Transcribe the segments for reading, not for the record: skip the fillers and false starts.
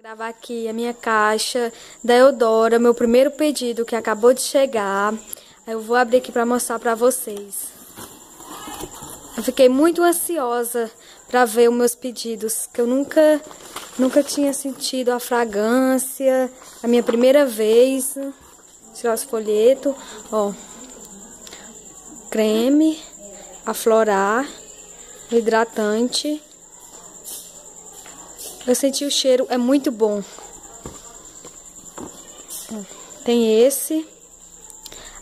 Gravar aqui a minha caixa da Eudora, meu primeiro pedido que acabou de chegar. Eu vou abrir aqui para mostrar para vocês. Eu fiquei muito ansiosa para ver os meus pedidos, que eu nunca tinha sentido a fragrância, a minha primeira vez. Tirar os folhetos, ó, creme, aflorar, hidratante. Eu senti o cheiro, é muito bom. Tem esse,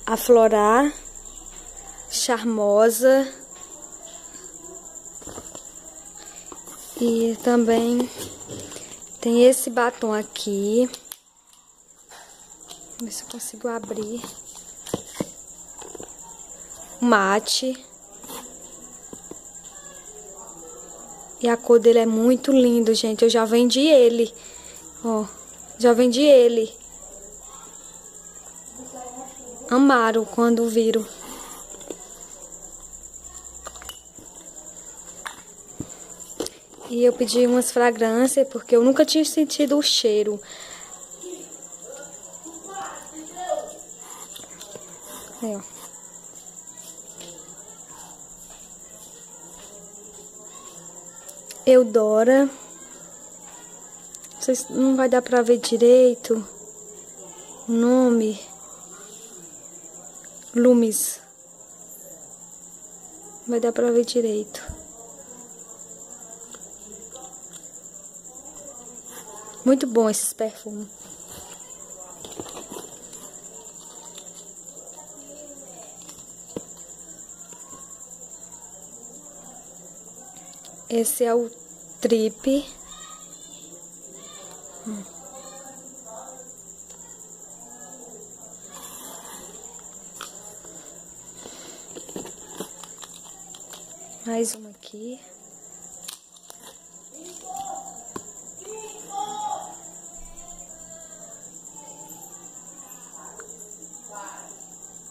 aflorar, charmosa. E também tem esse batom aqui. Vamos ver se eu consigo abrir. Mate. E a cor dele é muito lindo, gente. Eu já vendi ele. Ó, já vendi ele. Amaram quando viram. E eu pedi umas fragrâncias porque eu nunca tinha sentido o cheiro. Aí, ó. Eudora. Não vai dar pra ver direito o nome. Lumis. Não vai dar pra ver direito. Muito bom esses perfumes. Esse é o Trip. Mais uma aqui.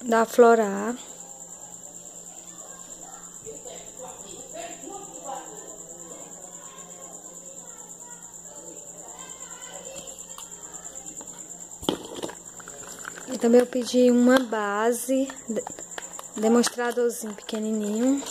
Da Florar. E também eu pedi uma base, demonstradorzinho pequenininho.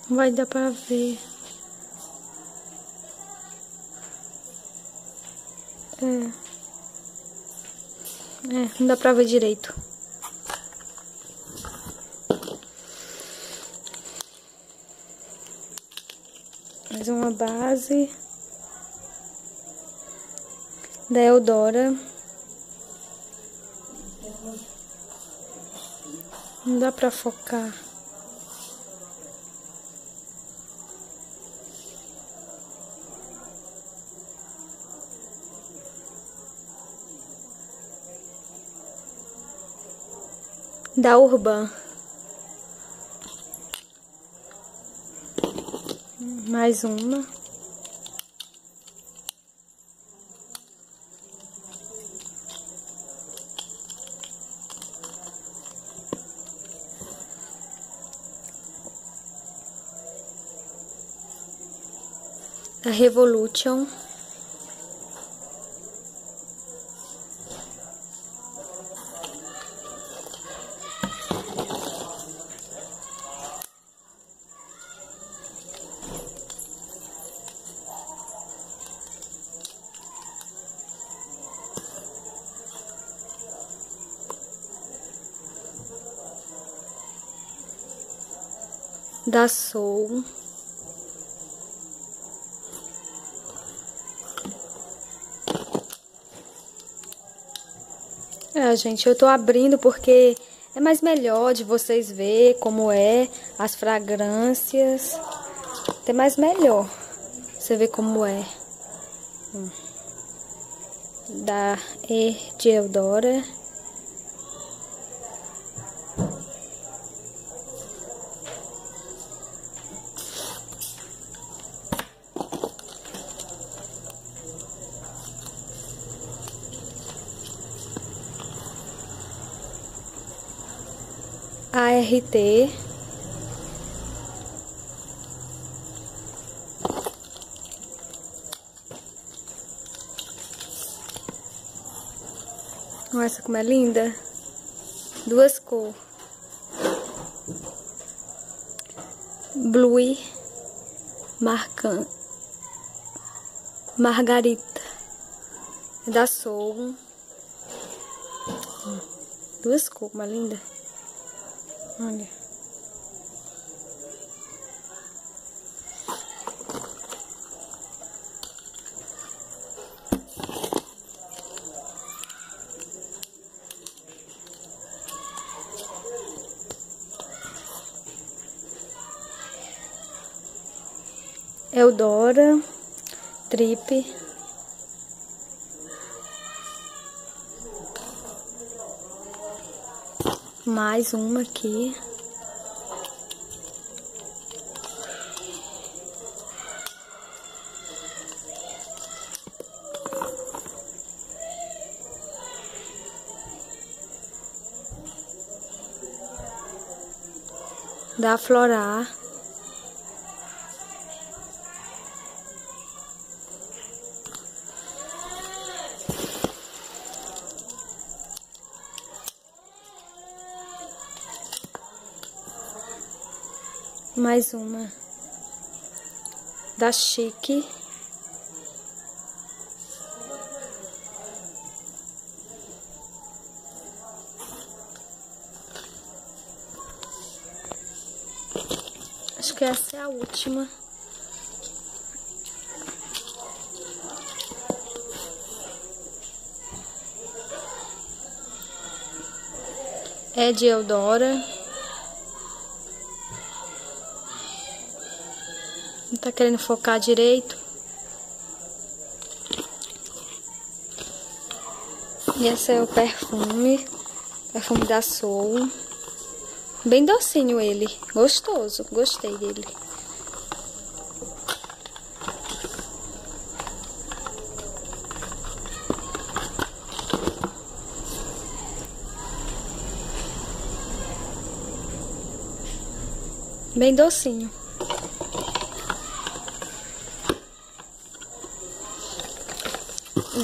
Não vai dar pra ver. Não dá pra ver direito. Mais uma base da Eudora. Não dá pra focar. Da Urban. Mais uma. Da Revolution. Da Soul. Gente, eu tô abrindo porque é mais melhor de vocês ver como é as fragrâncias. Até mais melhor você ver como é. Da de Eudora. ART. Olha essa como é linda. Duas cores. Blue Margarita. É da Soul. Duas cores, uma linda. Olha. Eudora Trip. Mais uma aqui. Da Florar. Mais uma da Chique. Acho que essa é a última. É de Eudora. Não tá querendo focar direito. E esse é o perfume. Perfume da Soul. Bem docinho ele. Gostoso. Gostei dele. Bem docinho.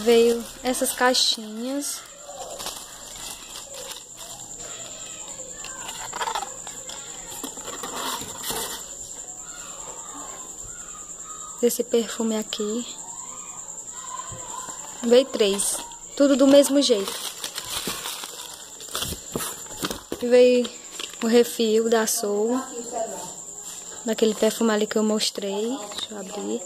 Veio essas caixinhas. Desse perfume aqui. Veio 3. Tudo do mesmo jeito. Veio o refil da Soul. Daquele perfume ali que eu mostrei. Deixa eu abrir.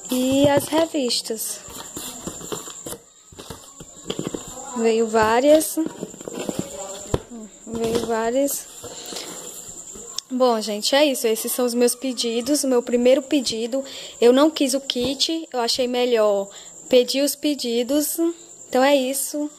E as revistas. Veio várias. Bom, gente, é isso. Esses são os meus pedidos. O meu primeiro pedido. Eu não quis o kit. Eu achei melhor pedir os pedidos. Então é isso.